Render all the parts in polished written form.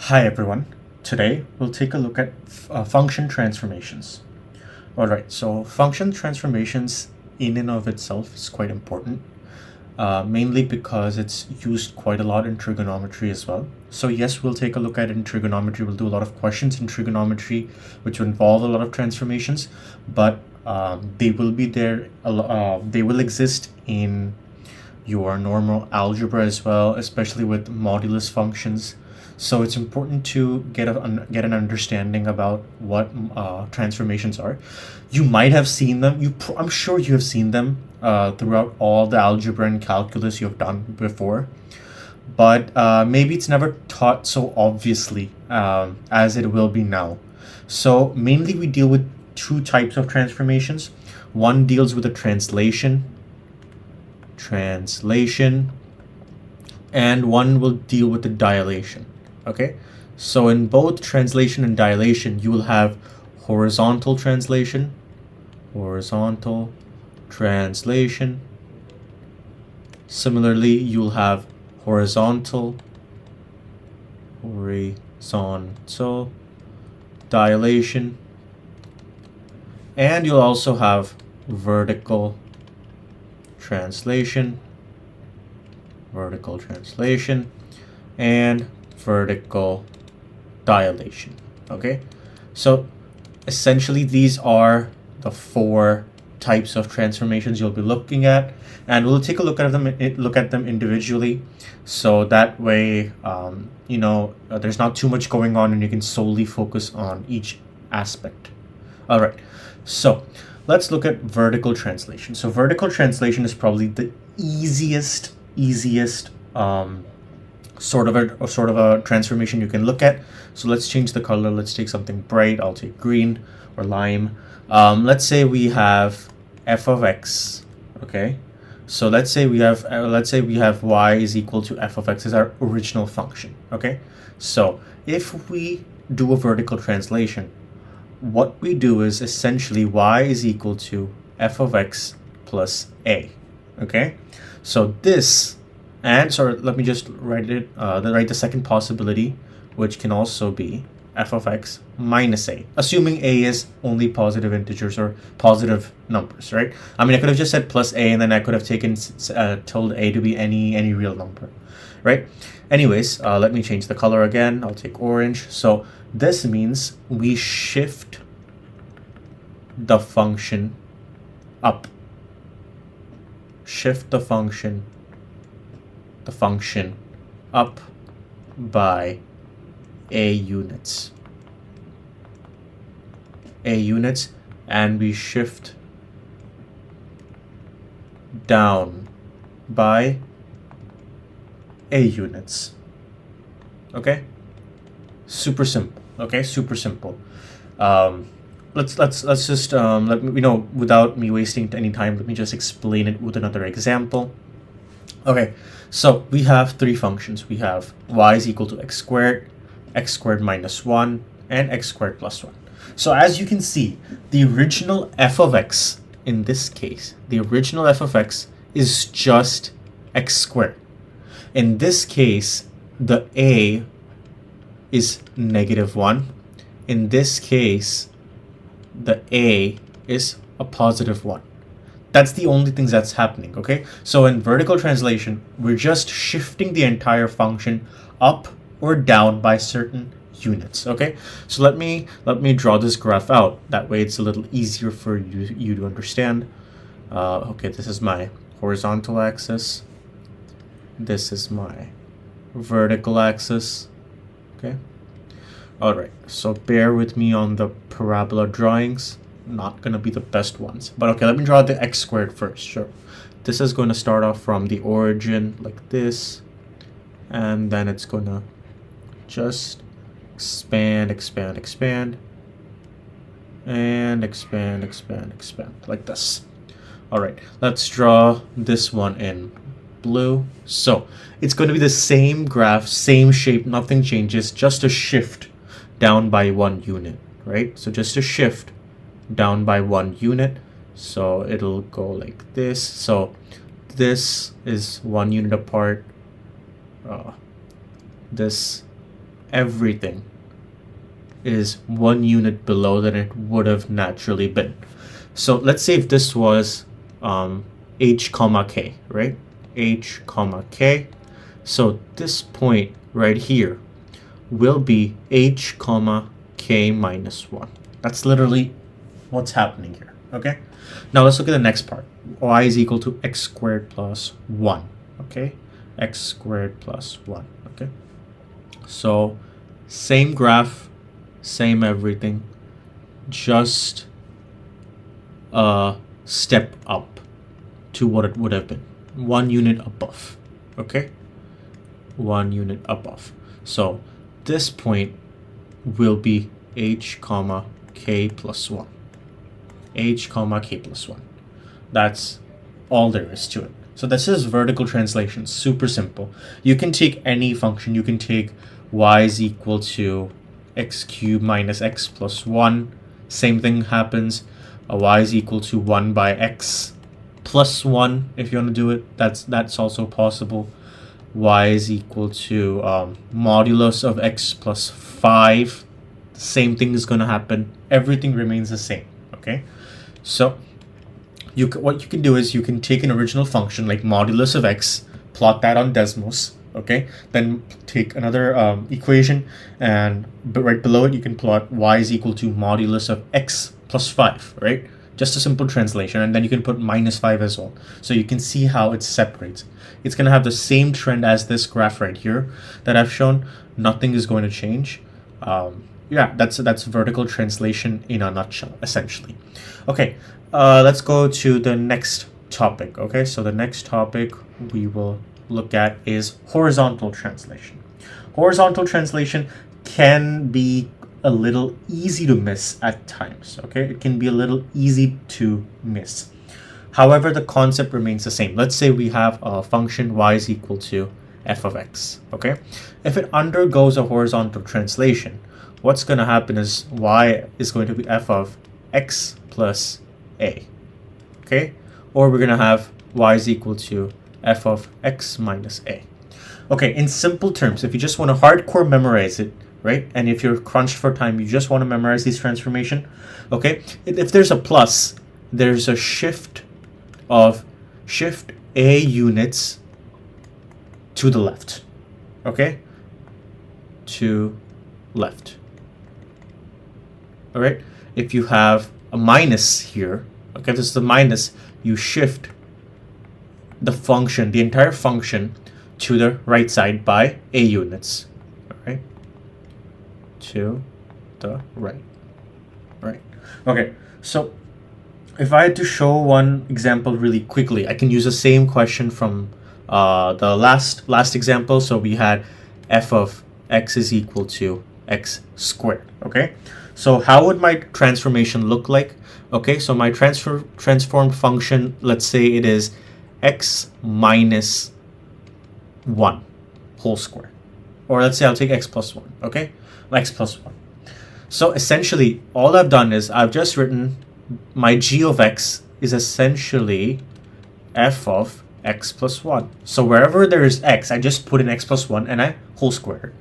Hi everyone. Today we'll take a look at function transformations. Alright, so function transformations in and of itself is quite important, mainly because it's used quite a lot in trigonometry as well. So yes, we'll take a look at it in trigonometry. We'll do a lot of questions in trigonometry which will involve a lot of transformations, but they will be there. They will exist in your normal algebra as well, especially with modulus functions. So it's important to get an understanding about what transformations are. You might have seen them. I'm sure you have seen them throughout all the algebra and calculus you have done before, but maybe it's never taught so obviously as it will be now. So mainly we deal with two types of transformations. One deals with a translation, and one will deal with the dilation. Okay, so in both translation and dilation, you will have horizontal translation. Similarly, you'll have horizontal dilation, and you'll also have vertical translation, and vertical dilation. Okay, so essentially these are the four types of transformations you'll be looking at, and we'll take a look at them individually, so that way there's not too much going on and you can solely focus on each aspect. All right, so let's look at vertical translation. So vertical translation is probably the easiest sort of a transformation you can look at. So let's change the color. Let's take something bright. I'll take green or lime. Let's say we have f of x. Okay, so let's say we have y is equal to f of x as our original function. Okay, so if we do a vertical translation, what we do is essentially y is equal to f of x plus a. Okay, so this, and so let me just write the second possibility, which can also be f of x minus a, assuming a is only positive integers or positive numbers, right? I mean, I could have just said plus a, and then I could have taken told a to be any real number, right? Anyways, let me change the color again. I'll take orange. So this means we shift the function up. Shift the function up by a units, and we shift down by a units. Okay, super simple. Okay, super simple. Let's just let me without me wasting any time, let me just explain it with another example. Okay, so we have three functions. We have y is equal to x squared minus 1, and x squared plus 1. So as you can see, the original f of x in this case, is just x squared. In this case, the a is -1. In this case, the a is a +1. That's the only thing that's happening. Okay, so in vertical translation, we're just shifting the entire function up or down by certain units. Okay, so let me draw this graph out. That way it's a little easier for you to understand. Okay, this is my horizontal axis, this is my vertical axis. Okay, all right, so bear with me on the parabola drawings. Not gonna be the best ones, but okay, let me draw the x squared first. Sure, this is going to start off from the origin like this, and then it's gonna just expand and expand like this. All right, let's draw this one in blue. So it's going to be the same graph, same shape, nothing changes, just a shift down by 1 unit, right? So just a shift down by 1 unit. So it'll go like this. So this is 1 unit apart. This everything is 1 unit below than it would have naturally been. So let's say if this was h comma k, right? H comma k. So this point right here will be h comma k minus 1. That's literally what's happening here, okay? Now let's look at the next part. Y is equal to x squared plus 1, okay? X squared plus 1, okay? So same graph, same everything, just a step up to what it would have been. 1 unit above, okay? 1 unit above. So this point will be h comma k plus 1. H comma k plus 1. That's all there is to it. So this is vertical translation, super simple. You can take any function. You can take y is equal to x cubed minus x plus 1. Same thing happens. Y is equal to 1 by x plus 1. If you want to do it, that's also possible. Y is equal to modulus of x plus 5. Same thing is going to happen. Everything remains the same, okay? So what you can do is you can take an original function like modulus of x, plot that on Desmos, okay? Then take another equation, and right below it you can plot y is equal to modulus of x plus 5, right? Just a simple translation, and then you can put minus 5 as well. So you can see how it separates. It's going to have the same trend as this graph right here that I've shown. Nothing is going to change. Yeah, that's vertical translation in a nutshell, essentially. Okay, let's go to the next topic. Okay, so the next topic we will look at is horizontal translation. Horizontal translation can be a little easy to miss at times. Okay, it can be a little easy to miss. However, the concept remains the same. Let's say we have a function y is equal to f of x. Okay, if it undergoes a horizontal translation, what's going to happen is y is going to be f of x plus a, okay? Or we're going to have y is equal to f of x minus a. Okay, in simple terms, if you just want to hardcore memorize it, right? And if you're crunched for time, you just want to memorize these transformation, okay? If there's a plus, there's a shift a units to the left, okay? To left. All right, if you have a minus here, okay, this is the minus, you shift the function, the entire function, to the right side by a units. All right, to the right. Right. Okay, so if I had to show one example really quickly, I can use the same question from the last example. So we had f of x is equal to x squared. Okay, so how would my transformation look like? Okay, so my transformed function, let's say it is x minus 1 whole square. Or let's say I'll take x plus 1, okay? X plus 1. So essentially, all I've done is I've just written my g of x is essentially f of x plus 1. So wherever there is x, I just put in x plus 1 and I whole square.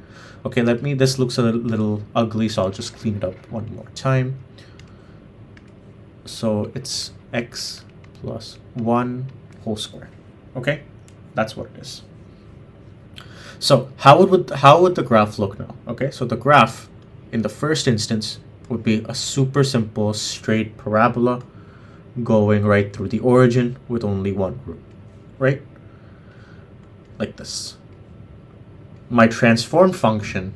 Okay, this looks a little ugly, so I'll just clean it up one more time. So it's x plus 1 whole square. Okay, that's what it is. So how would the graph look now? Okay, so the graph in the first instance would be a super simple straight parabola going right through the origin with only one root, right? Like this. My transformed function,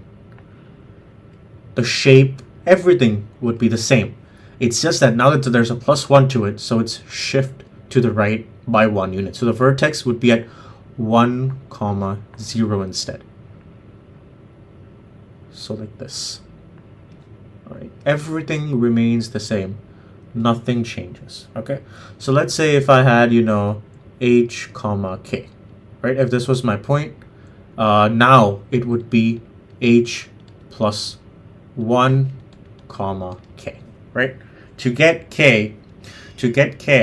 the shape, everything would be the same. It's just that now that there's a plus 1 to it, so it's shift to the right by 1 unit. So the vertex would be at 1, 0 instead. So like this. All right. Everything remains the same. Nothing changes. Okay. So let's say if I had, h, k, right? If this was my point, now it would be h plus 1, k, right? To get k,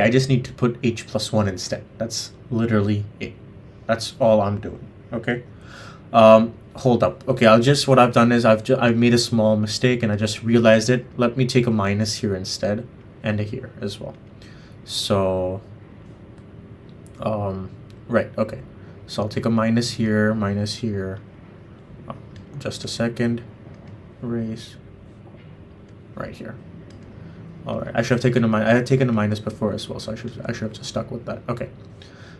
I just need to put h plus 1 instead. That's literally it. That's all I'm doing, okay? hold up. Okay, what I've done is I've made a small mistake and I just realized it. Let me take a minus here instead, and a here as well. So, right, okay. So I'll take a minus here. Just a second. Erase. Right here. All right, I should have taken I had taken a minus before as well, so I should have just stuck with that. Okay.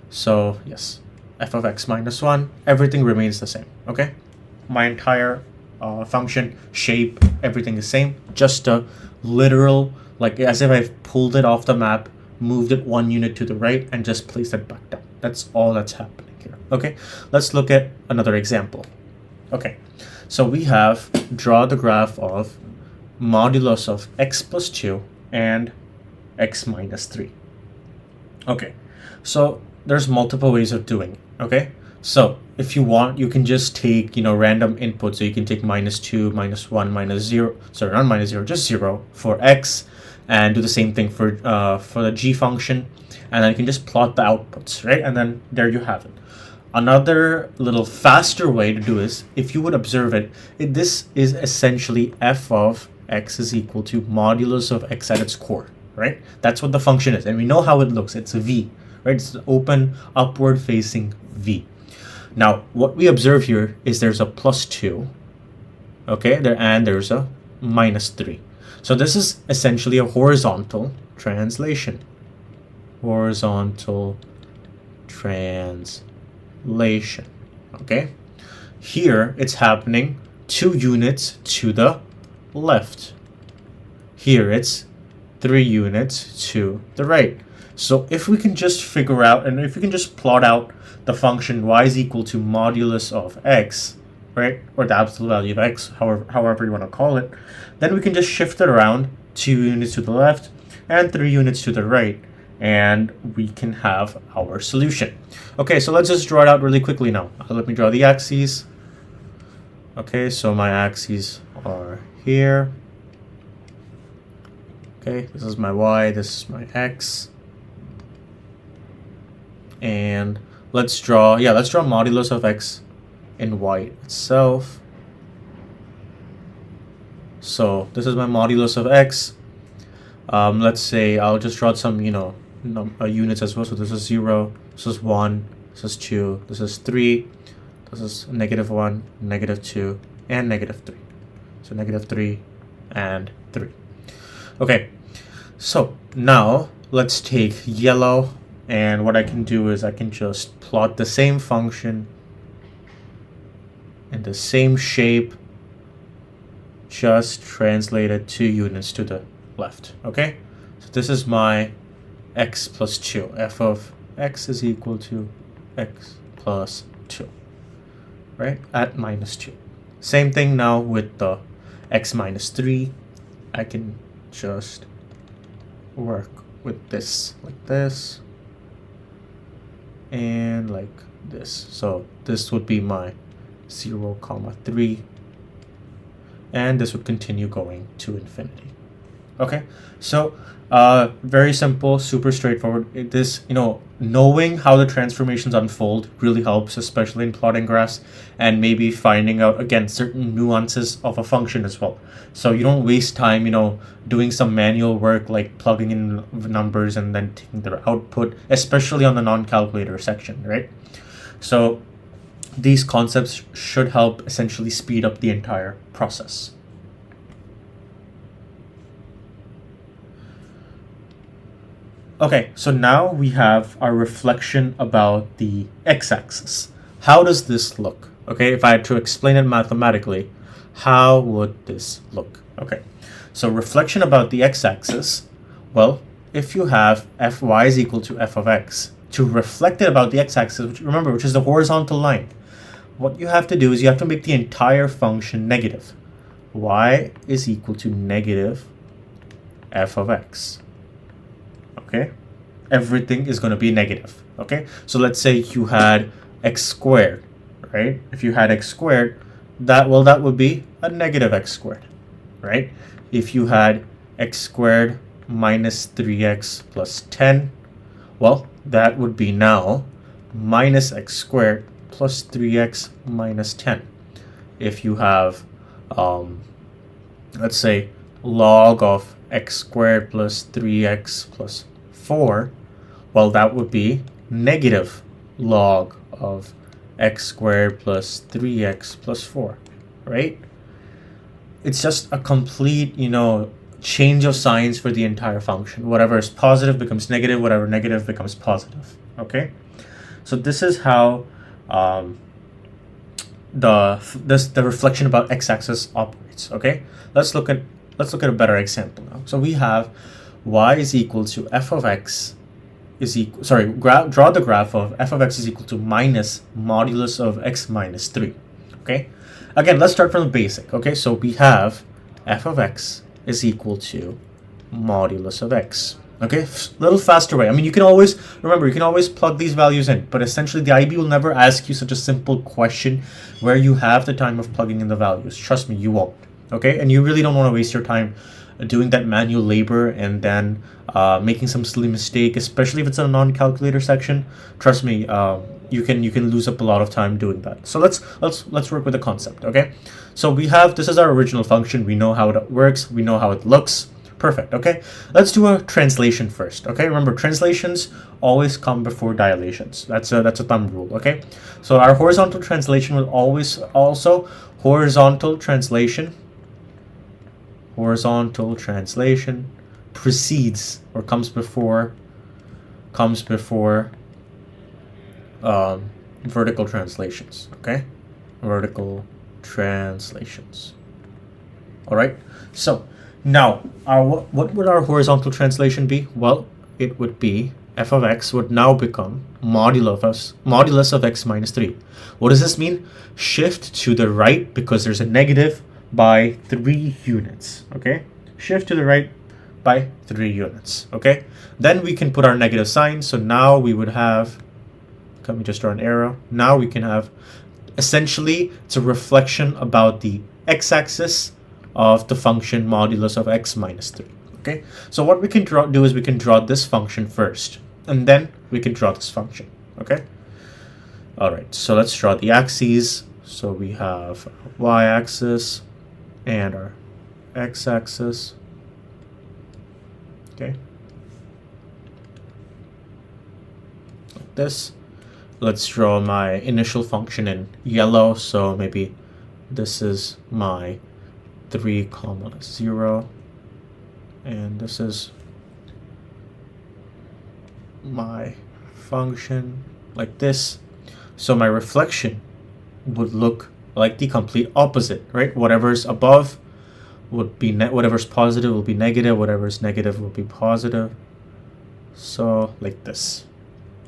So yes, f of x minus 1, everything remains the same. Okay, my entire function, shape, everything is same. Just a literal, like as if I've pulled it off the map, moved it 1 unit to the right, and just placed it back down. That's all that's happening here. Okay, let's look at another example. Okay, so we have draw the graph of modulus of x plus 2 and x minus 3. Okay, so there's multiple ways of doing it. Okay, so if you want, you can just take, you know, random input. So you can take minus 2, minus 1, minus 0, sorry, not minus 0, just 0 for x, and do the same thing for the g function, and then you can just plot the outputs, right? And then there you have it. Another little faster way to do is, if you would observe it, this is essentially f of x is equal to modulus of x at its core, right? That's what the function is, and we know how it looks. It's a v, right? It's an open, upward facing v. Now, what we observe here is there's a plus 2, okay, and there's a minus 3. So this is essentially a horizontal translation. Horizontal translation, okay? Here, it's happening 2 units to the left. Here, it's 3 units to the right. So if we can just figure out, and if we can just plot out the function y is equal to modulus of x, right, or the absolute value of x, however you want to call it, then we can just shift it around 2 units to the left and 3 units to the right, and we can have our solution. Okay, so let's just draw it out really quickly now. Let me draw the axes. Okay, so my axes are here. Okay, this is my y, this is my x. And let's draw modulus of x in y itself. So this is my modulus of x. Let's say I'll just draw some, you know, units as well. So this is 0, this is 1, this is 2, this is 3, this is -1, -2, and -3. So -3 and 3. Okay, so now let's take yellow, and what I can do is I can just plot the same function in the same shape, just translate it 2 units to the left. Okay, so this is my x plus 2. F of x is equal to x plus 2, right, at minus 2. Same thing now with the x minus 3. I can just work with this like this and like this. So this would be my 0, 3, and this would continue going to infinity. Okay, so very simple, super straightforward. This, you know, knowing how the transformations unfold really helps, especially in plotting graphs, and maybe finding out, again, certain nuances of a function as well. So you don't waste time, you know, doing some manual work like plugging in numbers and then taking their output, especially on the non-calculator section, right? So these concepts should help essentially speed up the entire process. Okay, so now we have our reflection about the x-axis. How does this look? Okay, if I had to explain it mathematically, how would this look? Okay, so reflection about the x-axis, well, if you have fy is equal to f of x, to reflect it about the x-axis, which, remember, which is the horizontal line, what you have to do is you have to make the entire function negative. Y is equal to negative f of x. Okay, everything is going to be negative. Okay, so let's say you had x squared, right? If you had x squared, that would be a negative x squared, right? If you had x squared minus 3x plus 10, well, that would be now minus x squared plus 3x minus 10. if you have, let's say, log of x squared plus 3x plus 4, well, that would be negative log of x squared plus 3x plus 4, right? It's just a complete, change of signs for the entire function. Whatever is positive becomes negative, whatever negative becomes positive, okay? So this is how the reflection about x-axis operates, okay? Let's look at a better example now. So we have y is equal to f of x is equal, draw the graph of f of x is equal to minus modulus of x minus 3, okay? Again, let's start from the basic, okay? So we have f of x is equal to modulus of x, okay? Little faster way. I mean, you can always plug these values in, but essentially the IB will never ask you such a simple question where you have the time of plugging in the values. Trust me, you won't, okay? And you really don't want to waste your time doing that manual labor and then making some silly mistake, especially if it's in a non-calculator section. Trust me, you can lose up a lot of time doing that. So let's work with the concept, okay? So we have, this is our original function. We know how it works. We know how it looks. Perfect, okay? Let's do a translation first, okay? Remember, translations always come before dilations. That's a thumb rule, okay? So our horizontal translation will always also horizontal translation precedes or comes before vertical translations, okay? Vertical translations. All right, so now what would our horizontal translation be? Well, it would be f of x would now become modulus of x minus 3. What does this mean? Shift to the right because there's a negative by 3 units, okay? Shift to the right by 3 units, okay? Then we can put our negative sign. So now we would have, let me just draw an arrow. Now we can have, essentially, it's a reflection about the x-axis of the function modulus of x minus 3, okay? So what we can do is we can draw this function first, and then we can draw this function, okay? All right, so let's draw the axes. So we have y-axis and our x-axis, okay? Like this. Let's draw my initial function in yellow. So maybe this is my 3, 0, and this is my function like this. So my reflection would look like the complete opposite, right? Whatever's above would be whatever's positive will be negative, whatever's negative will be positive. So like this,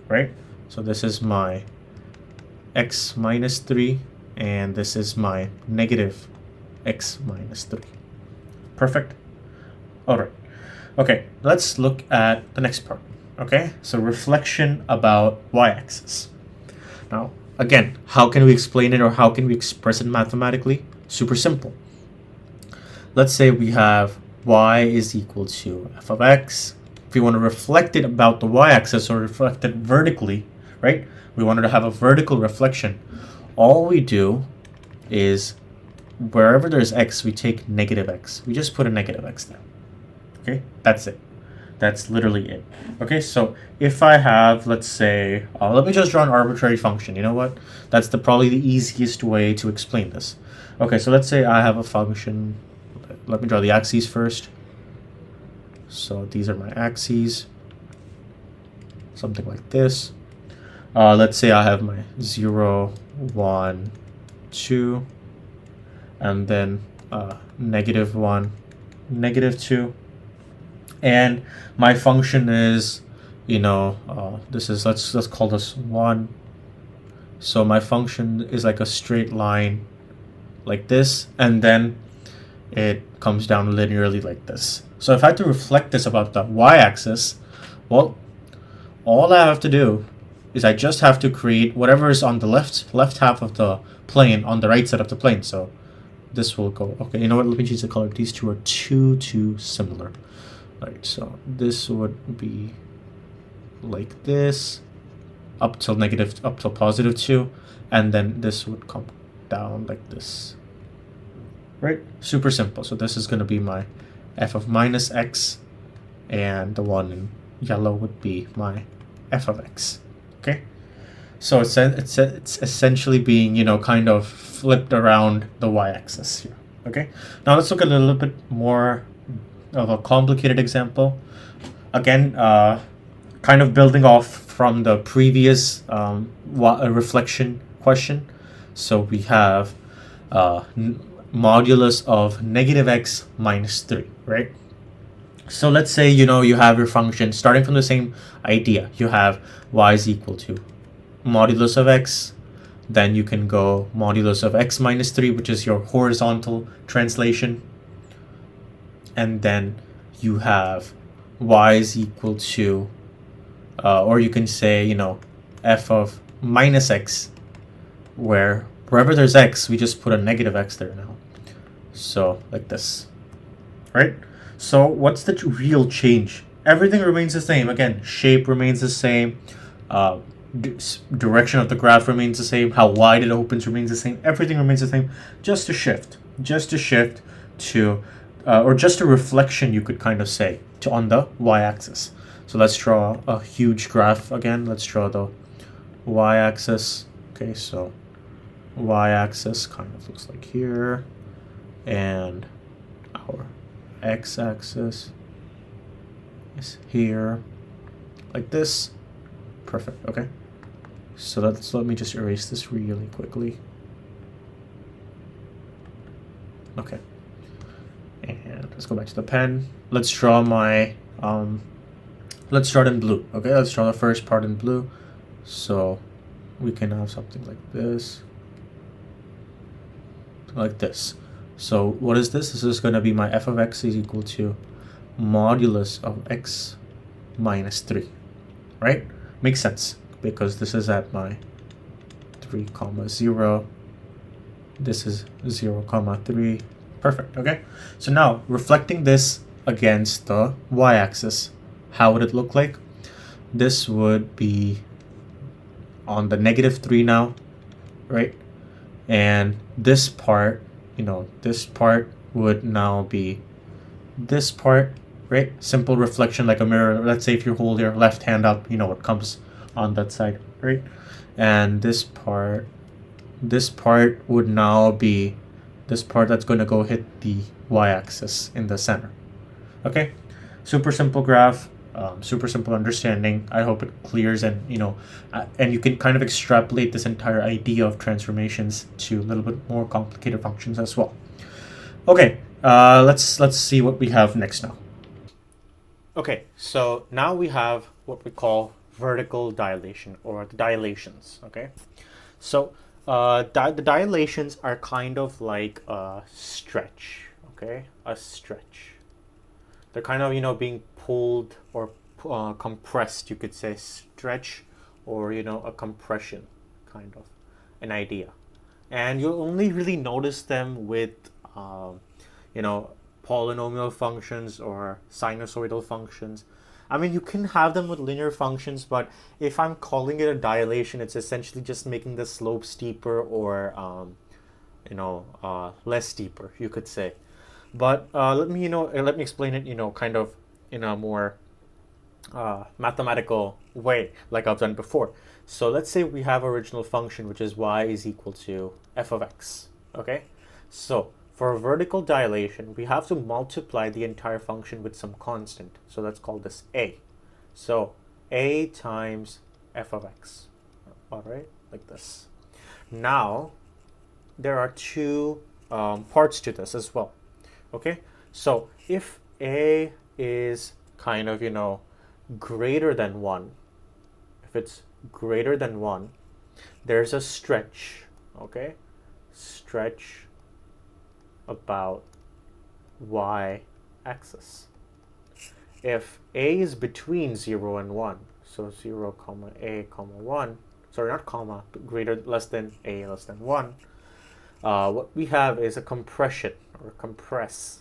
right? So this is my x minus 3, and this is my negative x minus 3. Perfect. All right. Okay, let's look at the next part. Okay, so reflection about y-axis. Now, again, how can we explain it or how can we express it mathematically? Super simple. Let's say we have y is equal to f of x. If we want to reflect it about the y-axis or reflect it vertically, right? We wanted to have a vertical reflection. All we do is wherever there's x, we take negative x. We just put a negative x there. Okay, that's it. That's literally it. Okay, so if I have, let's say, let me just draw an arbitrary function. You know what? That's probably the easiest way to explain this. Okay, so let's say I have a function. Let me draw the axes first. So these are my axes. Something like this. Let's say I have my 0, 1, 2, and then negative 1, negative 2. And my function is, this is, let's call this 1. So my function is like a straight line like this, and then it comes down linearly like this. So if I had to reflect this about the y-axis, well, all I have to do is I just have to create whatever is on the left half of the plane on the right side of the plane. So this will go, okay, you know what, let me change the color. These two are too similar. Right, so this would be like this up till positive 2, and then this would come down like this. right? Super simple. So this is going to be my f of minus x, and the one in yellow would be my f of x. Okay, so it's essentially being, you know, kind of flipped around the y-axis here. Okay, now let's look at a little bit more of a complicated example. Again, kind of building off from the previous reflection question. So we have modulus of negative x minus 3, right? So let's say, you know, you have your function starting from the same idea. You have y is equal to modulus of x, then you can go modulus of x minus 3, which is your horizontal translation, and then you have y is equal to, or you can say, you know, f of minus x, where wherever there's x, we just put a negative x there now. So like this, right? So what's the real change? Everything remains the same. Again, shape remains the same. Direction of the graph remains the same. How wide it opens remains the same. Everything remains the same. Just a shift to, or just a reflection, you could kind of say, to on the y-axis. So let's draw a huge graph again. Let's draw the y-axis. Okay, so y-axis kind of looks like here, and our x-axis is here, like this. Perfect. Okay, so let me just erase this really quickly. Okay, and let's go back to the pen. Let's draw my let's start in blue. Okay, let's draw the first part in blue. So we can have something like this, like this. So what is this? This is going to be my f of x is equal to modulus of x minus 3, right? Makes sense, because this is at my 3, 0. This is 0, 3. Perfect. Okay, so now reflecting this against the y-axis, how would it look like? This would be on the negative 3 now, right? And this part, you know, this part would now be this part, right? Simple reflection like a mirror. Let's say if you hold your left hand up, you know what comes on that side, right? And this part would now be this part that's going to go hit the y-axis in the center. Okay, super simple graph, super simple understanding. I hope it clears, and you know, and you can kind of extrapolate this entire idea of transformations to a little bit more complicated functions as well. Okay, let's see what we have next now. Okay, so now we have what we call vertical dilation, or the dilations. Okay, so the dilations are kind of like a stretch. Okay, a stretch. They're kind of, you know, being pulled or compressed, you could say, stretch, or, you know, a compression, kind of an idea. And you'll only really notice them with you know, polynomial functions or sinusoidal functions. I mean, you can have them with linear functions, but if I'm calling it a dilation, it's essentially just making the slope steeper, or you know, less steeper, you could say. But let me explain it, you know, kind of in a more mathematical way, like I've done before. So let's say we have original function, which is y is equal to f of x. Okay, so for a vertical dilation, we have to multiply the entire function with some constant. So let's call this a. So a times f of x. All right, like this. Now there are two parts to this as well. Okay, so if a is kind of, you know, greater than 1, if it's greater than 1, there's a stretch. Okay, stretch about y-axis. If a is between 0 and 1, so 0 comma a comma 1, sorry, not comma, but greater, less than a, less than 1, what we have is a compression, or compress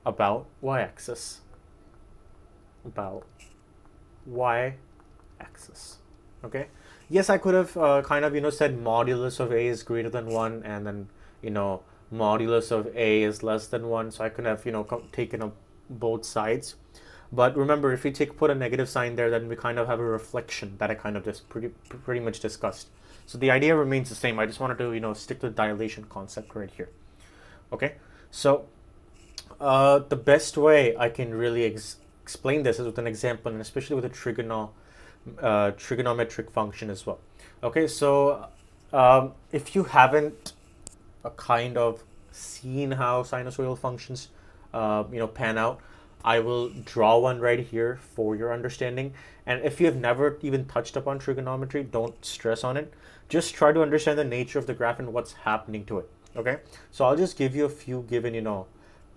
about y-axis, about y-axis. Okay, yes, I could have kind of, you know, said modulus of a is greater than 1, and then, you know, modulus of a is less than 1, so I could have, taken up both sides. But remember, if we put a negative sign there, then we kind of have a reflection that I kind of just pretty much discussed. So the idea remains the same. I just wanted to, stick to the dilation concept right here. Okay, so the best way I can really explain this is with an example, and especially with a trigonometric function as well. Okay, so if you haven't kind of seen how sinusoidal functions, pan out, I will draw one right here for your understanding. And if you have never even touched upon trigonometry, don't stress on it. Just try to understand the nature of the graph and what's happening to it. Okay, so I'll just give you a few given,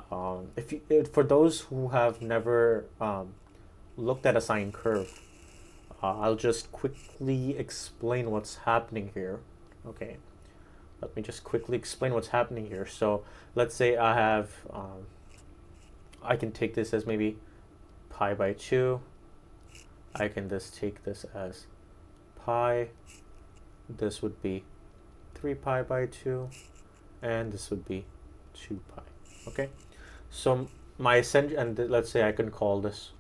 for those who have never looked at a sine curve, I'll just quickly explain what's happening here. Okay, let me just quickly explain what's happening here. So let's say I have, I can take this as maybe pi by 2. I can just take this as pi. This would be 3 pi by 2. And this would be 2 pi. Okay, so my essential, and let's say I can call this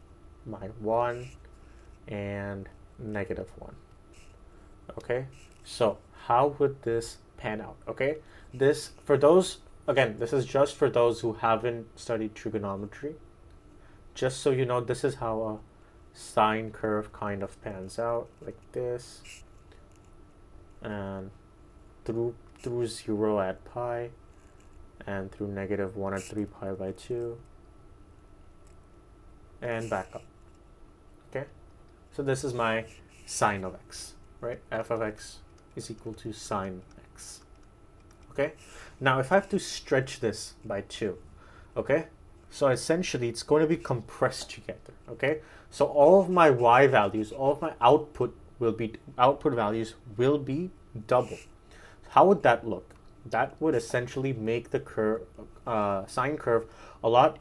my 1 and -1. Okay, so how would this pan out? Okay, this, for those, again, this is just for those who haven't studied trigonometry. Just so you know, this is how a sine curve kind of pans out, like this, and through 0 at pi, and through -1 at 3 pi by 2, and back up. Okay, so this is my sine of x, right? F of x is equal to sine x. Okay, now if I have to stretch this by 2, okay, so essentially it's going to be compressed together. Okay, so all of my y values, all of my output values will be double. How would that look? That would essentially make the curve, sine curve, a lot,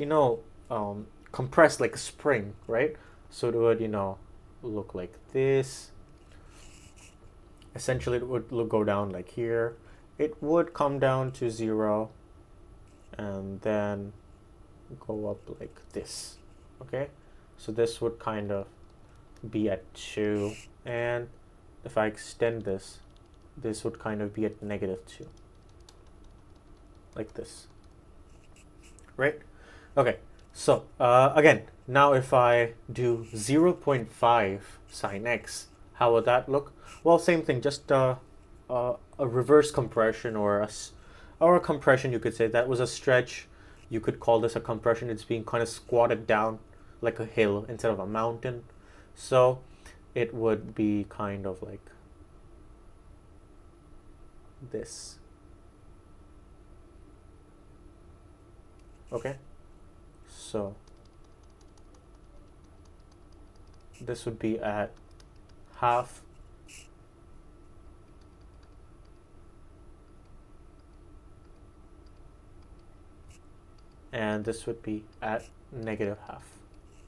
compressed like a spring, right? So it would, look like this. Essentially, it would go down like here. It would come down to 0, and then go up like this. Okay, so this would kind of be at 2, and if I extend this, this would kind of be at -2, like this, right? Okay, so again, now if I do 0.5 sine x, how would that look? Well, same thing, just a reverse compression, or a compression, you could say. That was a stretch. You could call this a compression. It's being kind of squatted down like a hill instead of a mountain. So it would be kind of like this. Okay, so this would be at half, and this would be at -half.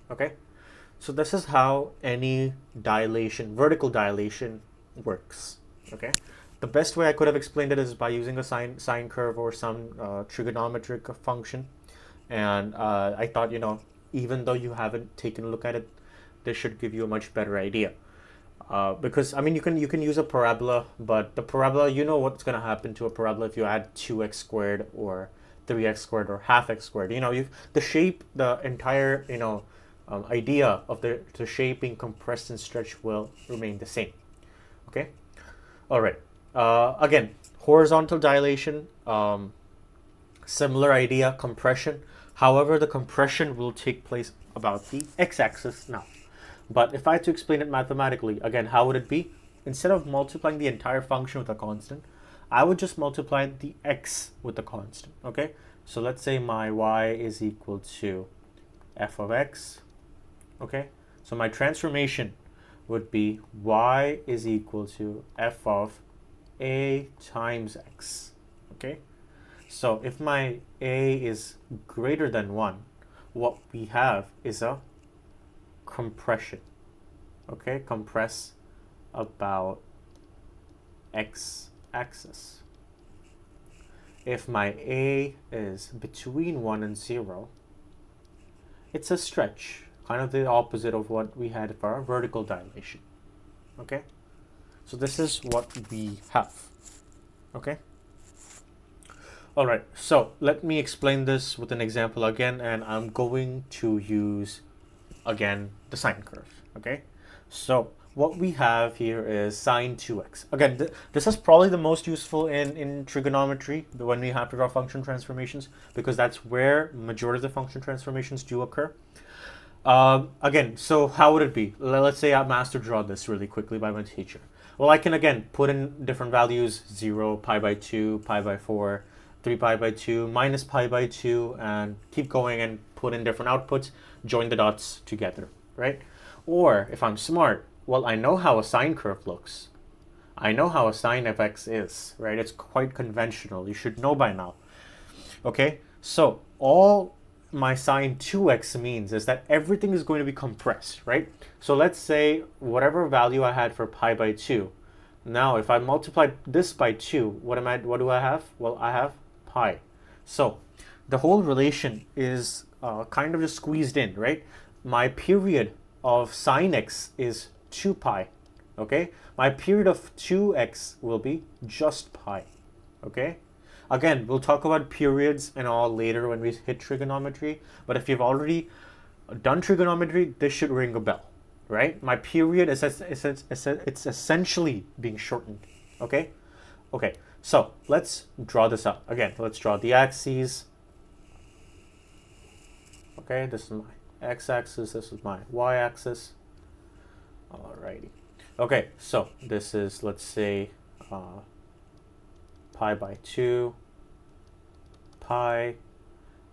Okay, so this is how any dilation, vertical dilation, works. Okay, the best way I could have explained it is by using a sine curve or some trigonometric function. And I thought, even though you haven't taken a look at it, this should give you a much better idea. Because I mean, you can use a parabola, but the parabola, you know what's going to happen to a parabola if you add 2x squared or 3x squared or half x squared. The shape, the entire idea of the shape being compressed and stretched will remain the same. Okay, all right. Again, horizontal dilation, similar idea, compression. However, the compression will take place about the x-axis now. But if I had to explain it mathematically, again, how would it be? Instead of multiplying the entire function with a constant, I would just multiply the x with the constant. Okay, so let's say my y is equal to f of x. Okay, so my transformation would be y is equal to f of a times x. Okay, so if my a is greater than 1, what we have is a compression. Okay, compress about x-axis. if my a is between 1 and 0, it's a stretch, kind of the opposite of what we had for our vertical dilation. Okay, so this is what we have. Okay, all right, so let me explain this with an example again, and I'm going to use again the sine curve. Okay, so what we have here is sine 2x. Again, this is probably the most useful in trigonometry when we have to draw function transformations, because that's where majority of the function transformations do occur. Again, so how would it be? Let's say I'm asked to draw this really quickly by my teacher. Well, I can again put in different values: 0, pi by 2, pi by 4, 3 pi by 2, minus pi by 2, and keep going and put in different outputs, join the dots together, right? Or if I'm smart, well, I know how a sine curve looks. I know how a sine of x is, right? It's quite conventional. You should know by now. Okay, so all my sine 2x means is that everything is going to be compressed, right? So let's say whatever value I had for pi by 2. Now, if I multiply this by 2, what do I have? Well, I have pi. So the whole relation is kind of just squeezed in, right? My period of sine x is 2 pi, okay? My period of 2x will be just pi, okay? Again, we'll talk about periods and all later when we hit trigonometry, but if you've already done trigonometry, this should ring a bell, right? My period is it's essentially being shortened, okay? Okay, so let's draw this up. Again, let's draw the axes. Okay, this is my x-axis, this is my y-axis. Alrighty. Okay, so this is, let's say, pi by 2, pi,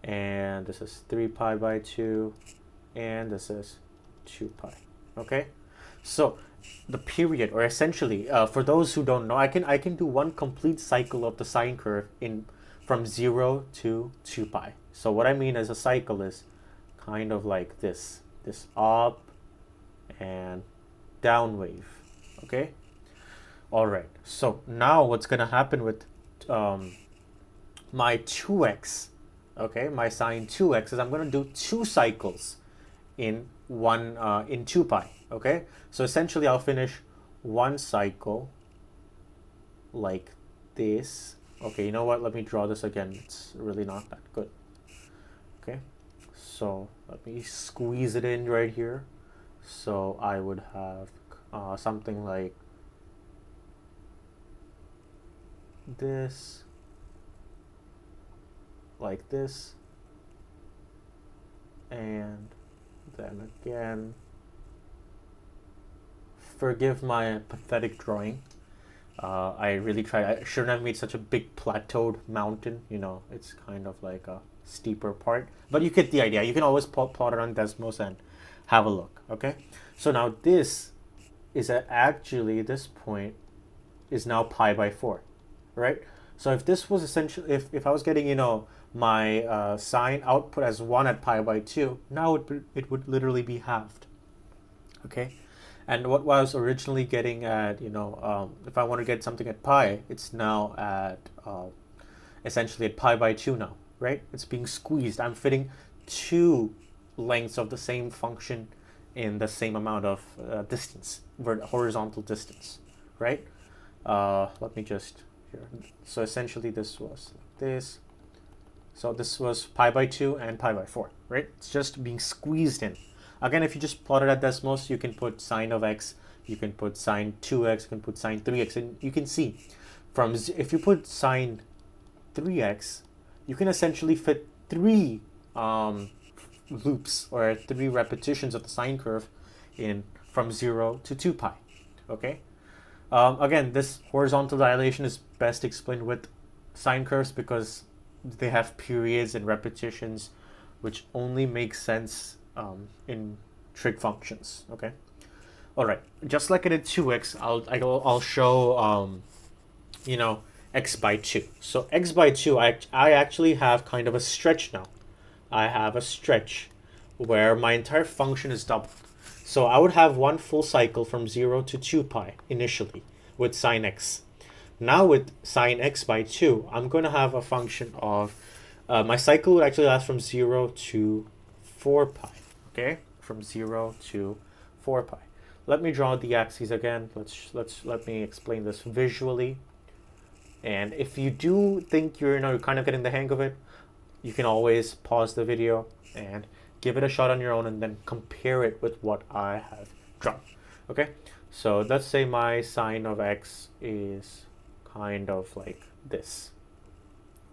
and this is 3 pi by 2, and this is 2 pi. Okay, so the period, or essentially, for those who don't know, I can do one complete cycle of the sine curve from 0 to 2 pi. So what I mean as a cycle is kind of like this up and down wave. Okay, all right, so now what's gonna happen with my 2x, okay, my sine 2x, is I'm gonna do 2 cycles in 2 pi. Okay, so essentially I'll finish 1 cycle like this. Okay, you know what, let me draw this again, it's really not that good. Okay, so let me squeeze it in right here. So I would have something like this, and then again, forgive my pathetic drawing. I really tried. I shouldn't have made such a big plateaued mountain. You know, it's kind of like a steeper part, but you get the idea. You can always plot it on Desmos and have a look. Okay, so now this is actually, this point is now pi by 4, right? So if this was essentially, if I was getting, you know, my sine output as 1 at pi by 2, now it would literally be halved. Okay, and what I was originally getting at, you know, if I want to get something at pi, it's now at essentially at pi by 2 now, right? It's being squeezed. I'm fitting 2 lengths of the same function in the same amount of distance, horizontal distance, right? Let me just here. So essentially this was like this. So this was pi by 2 and pi by 4, right? It's just being squeezed in. Again, if you just plot it at Desmos, you can put sine of x, you can put sine 2x, you can put sine 3x, and you can see from, if you put sine 3x, you can essentially fit 3 loops or 3 repetitions of the sine curve in from 0 to 2 pi. Okay. Again, this horizontal dilation is best explained with sine curves because they have periods and repetitions, which only make sense in trig functions. Okay. All right. Just like I did 2x, I'll show you know, x by 2. So x by 2, I actually have kind of a stretch now. I have a stretch where my entire function is doubled. So I would have one full cycle from 0 to 2 pi initially with sine x. Now with sine x by 2, I'm going to have a function of, my cycle would actually last from 0 to 4 pi, okay? From 0 to 4 pi. Let me draw the axes again. Let me explain this visually. And if you do think you're kind of getting the hang of it, you can always pause the video and give it a shot on your own and then compare it with what I have drawn. Okay, so let's say my sine of x is kind of like this.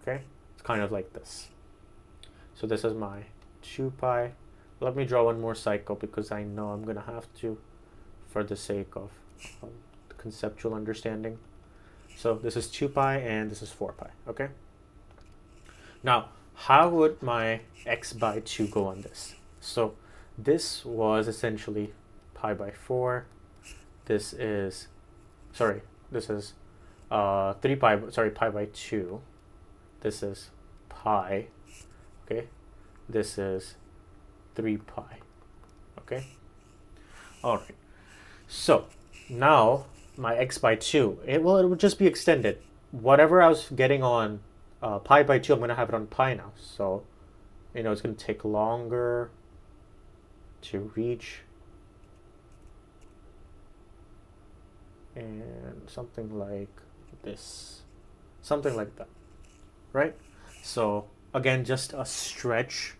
Okay, it's kind of like this. So this is my 2 pi. Let me draw one more cycle because I know I'm going to have to for the sake of conceptual understanding. So this is 2 pi and this is 4 pi, okay? Now, how would my x by 2 go on this? So this was essentially pi by 4. This is, pi by 2. This is pi, okay? This is 3 pi, okay? All right, so now my x by 2, it would just be extended. Whatever I was getting on pi by 2, I'm going to have it on pi now. So, it's going to take longer to reach. And something like this. Something like that, right? So, again, just a stretch.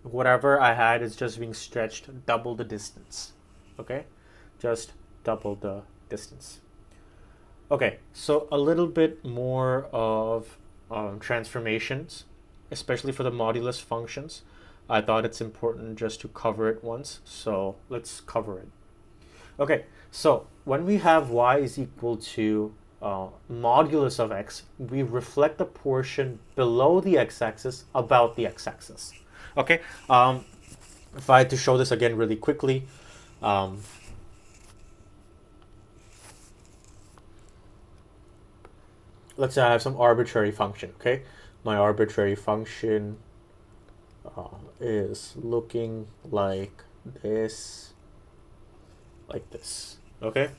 Whatever I had is just being stretched double the distance, okay? Just double the distance. Okay, so a little bit more of transformations, especially for the modulus functions. I thought it's important just to cover it once, so let's cover it. Okay, so when we have y is equal to modulus of x, we reflect the portion below the x-axis about the x-axis. Okay, if I had to show this again really quickly, let's say I have some arbitrary function, okay? My arbitrary function is looking like this, okay?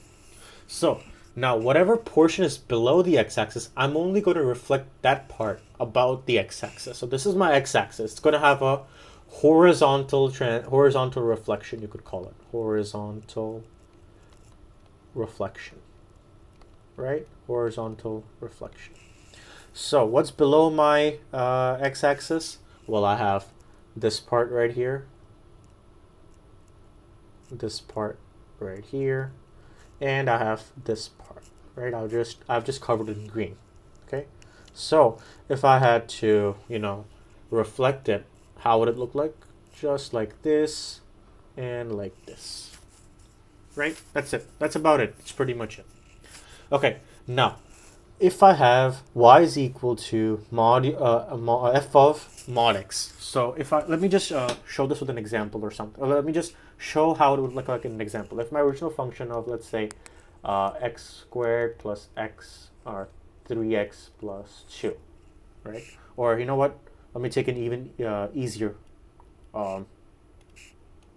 So now whatever portion is below the x-axis, I'm only going to reflect that part about the x-axis. So this is my x-axis. It's going to have a horizontal reflection, you could call it. Horizontal reflection. Right? Horizontal reflection. So what's below my x-axis? Well, I have this part right here, this part right here, and I have this part, right? I've just covered it in green, okay? So if I had to, reflect it, how would it look like? Just like this and like this, right? That's it. That's about it. It's pretty much it. Okay, now, if I have y is equal to f of mod x, so let me just show this with an example or something. Or let me just show how it would look like in an example. If my original function of, let's say, x squared plus x, or 3x plus 2, right? Or, you know what? Let me take an even easier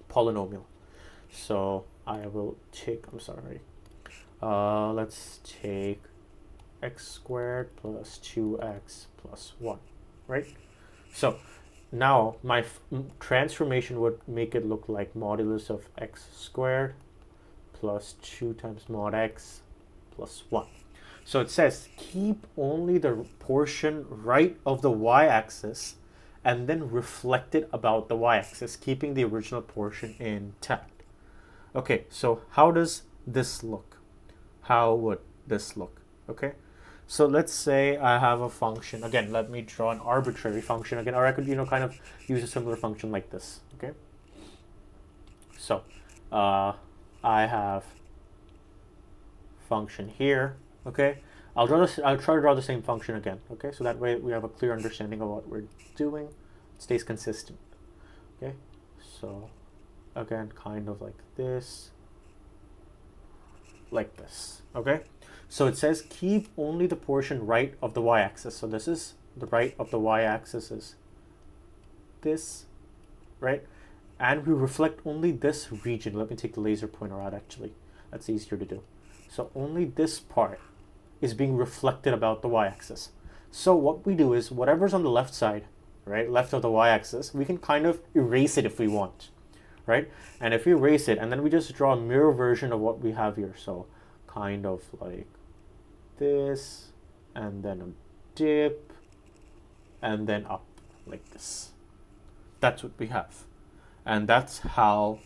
polynomial. So I will take, let's take x squared plus 2x plus 1, right? So now my transformation would make it look like modulus of x squared plus 2 times mod x plus 1. So it says keep only the portion right of the y-axis and then reflect it about the y-axis, keeping the original portion intact. Okay, so how does this look? How would this look? Okay, so let's say I have a function. Again, let me draw an arbitrary function again, or I could, kind of use a similar function like this. Okay, so I have function here. Okay, I'll try to draw the same function again. Okay, so that way we have a clear understanding of what we're doing. It stays consistent. Okay, so again, kind of like this. Like this, okay? So it says keep only the portion right of the y-axis. So this is the right of the y-axis is this, right? And we reflect only this region. Let me take the laser pointer out, actually. That's easier to do. So only this part is being reflected about the y-axis. So what we do is whatever's on the left side, right, left of the y-axis, we can kind of erase it if we want, right? And if we erase it, and then we just draw a mirror version of what we have here. So kind of like this, and then a dip, and then up like this. That's what we have. And that's how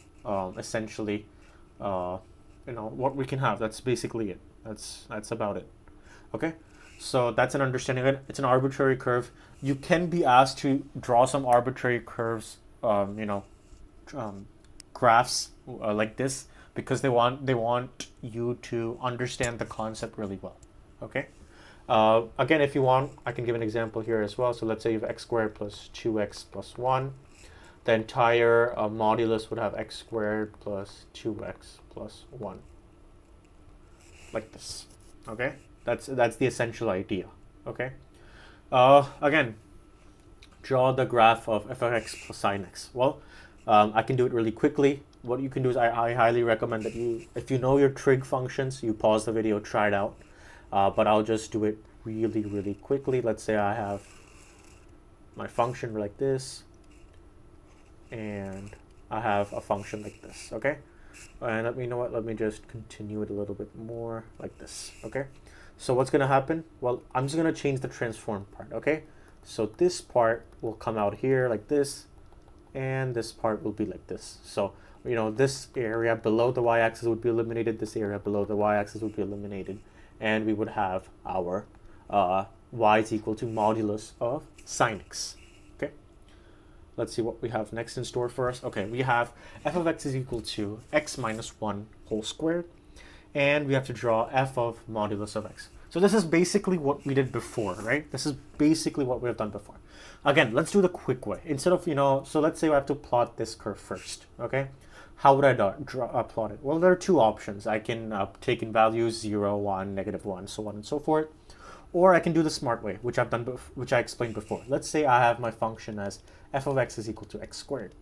essentially what we can have. That's basically it. That's about it. Okay, so that's an understanding of it. It's an arbitrary curve. You can be asked to draw some arbitrary curves, graphs like this, because they want you to understand the concept really well. Okay. Again, if you want, I can give an example here as well. So let's say you have x squared plus 2x plus 1. The entire modulus would have x squared plus 2x plus 1. Like this. Okay? That's the essential idea. Okay? Again, draw the graph of f of x plus sine x. Well, I can do it really quickly. What you can do is I highly recommend that if you know your trig functions, you pause the video, try it out. But I'll just do it really, really quickly. Let's say I have my function like this, and I have a function like this, okay? And let me just continue it a little bit more like this, okay? So what's gonna happen? Well, I'm just gonna change the transform part, okay? So this part will come out here like this, and this part will be like this. So, this area below the y-axis would be eliminated, this area below the y-axis would be eliminated, and we would have our y is equal to modulus of sine x. Okay, let's see what we have next in store for us. Okay, we have f of x is equal to x minus 1 whole squared, and we have to draw f of modulus of x. So this is basically what we did before, right? This is basically what we have done before. Again, let's do the quick way. Instead of, so let's say I have to plot this curve first, okay? How would I plot it? Well, there are two options. I can take in values 0, 1, -1, so on and so forth. Or I can do the smart way, which I explained before. Let's say I have my function as f of x is equal to x squared.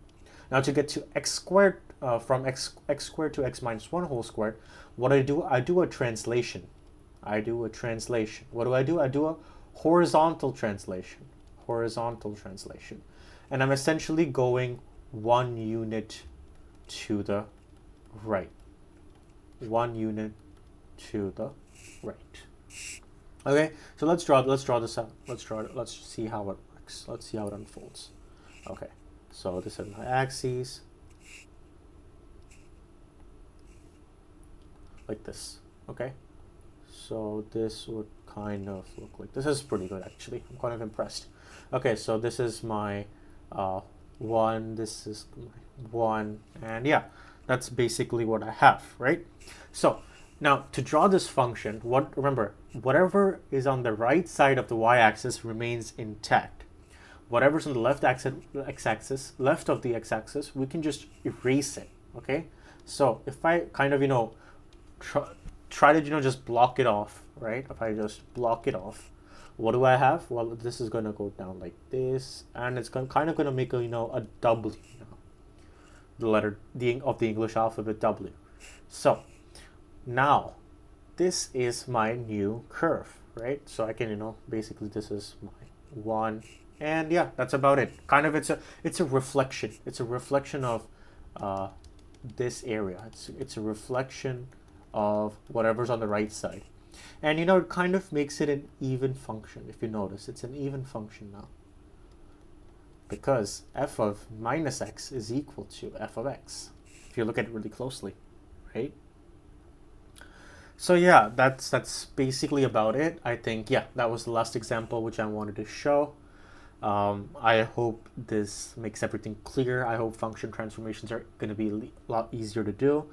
Now to get to x squared, from x squared to x minus 1 whole squared, what I do a translation. What do? I do a horizontal translation. And I'm essentially going 1 unit to the right. 1 unit to the right. Okay, so let's draw this out. Let's see how it works. Let's see how it unfolds. Okay, so this is my axes. Like this. Okay. So this would kind of look like this. Is pretty good actually. I'm kind of impressed. Okay, so this is my 1, this is my 1, and yeah, that's basically what I have, right? So now to draw this function, remember, whatever is on the right side of the y-axis remains intact. Whatever's on the left of the x-axis, we can just erase it, okay? So if I kind of, try to, just block it off, right? If I just block it off, what do I have? Well, this is going to go down like this, and it's kind of going to make a W, the letter of the English alphabet W. So now this is my new curve, right? So I can, basically this is my 1, and yeah, that's about it. Kind of, it's a reflection. It's a reflection of this area. It's a reflection of whatever's on the right side. And it kind of makes it an even function. If you notice, it's an even function now, because f of minus x is equal to f of x, if you look at it really closely, right? So yeah, that's basically about it. I think, yeah, that was the last example which I wanted to show. I hope this makes everything clear. I hope function transformations are going to be a lot easier to do.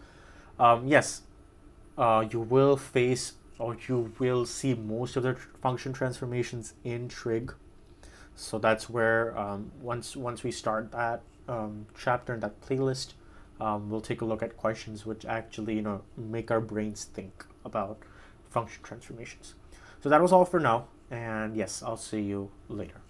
Yes, you will face, or you will see most of the function transformations in trig. So that's where once we start that chapter in that playlist, we'll take a look at questions which actually make our brains think about function transformations. So that was all for now, and yes, I'll see you later.